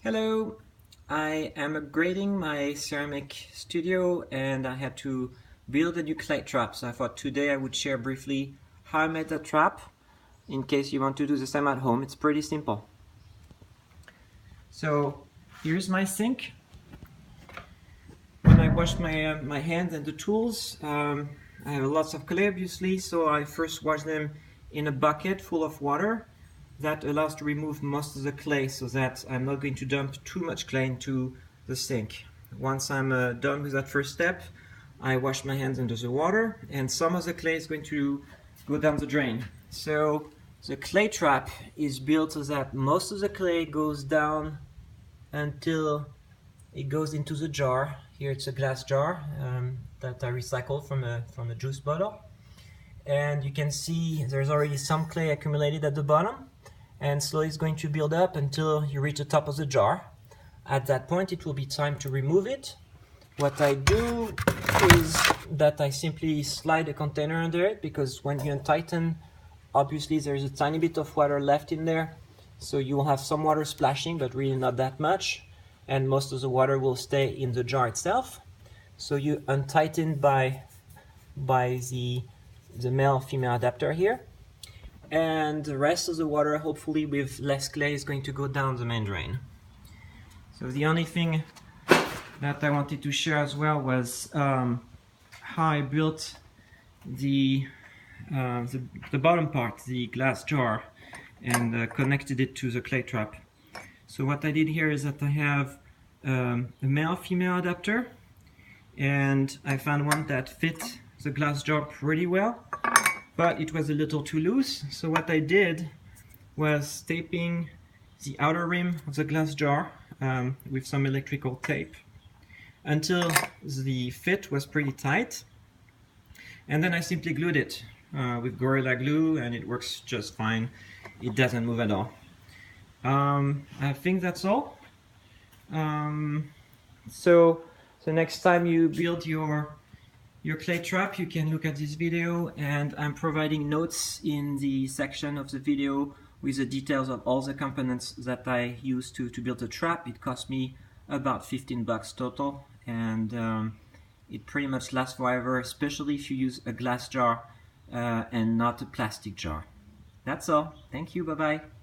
Hello, I am upgrading my ceramic studio and I had to build a new clay trap. So I thought today I would share briefly how I made the trap in case you want to do the same at home. It's pretty simple. So here's my sink. When I washed my hands and the tools, I have lots of clay obviously, so I first wash them in a bucket full of water. That allows to remove most of the clay so that I'm not going to dump too much clay into the sink. Once I'm done with that first step, I wash my hands under the water and some of the clay is going to go down the drain. So the clay trap is built so that most of the clay goes down until it goes into the jar. Here it's a glass jar that I recycled from a juice bottle. And you can see there's already some clay accumulated at the bottom, and slowly it's going to build up until you reach the top of the jar. At that point it will be time to remove it. What I do is that I simply slide a container under it, because when you untighten, obviously there's a tiny bit of water left in there, so you will have some water splashing, but really not that much, and most of the water will stay in the jar itself. So you untighten by the male-female adapter here, and the rest of the water, hopefully with less clay, is going to go down the main drain. So the only thing that I wanted to share as well was how I built the bottom part, the glass jar, and connected it to the clay trap. So what I did here is that I have a male-female adapter, and I found one that fit the glass jar pretty well, but it was a little too loose. So what I did was taping the outer rim of the glass jar with some electrical tape until the fit was pretty tight, and then I simply glued it with Gorilla Glue, and it works just fine. It doesn't move at all. I think that's all. So next time you build your clay trap, you can look at this video, and I'm providing notes in the section of the video with the details of all the components that I used to build the trap. It cost me about 15 bucks total, and it pretty much lasts forever, especially if you use a glass jar and not a plastic jar. That's all. Thank you. Bye-bye.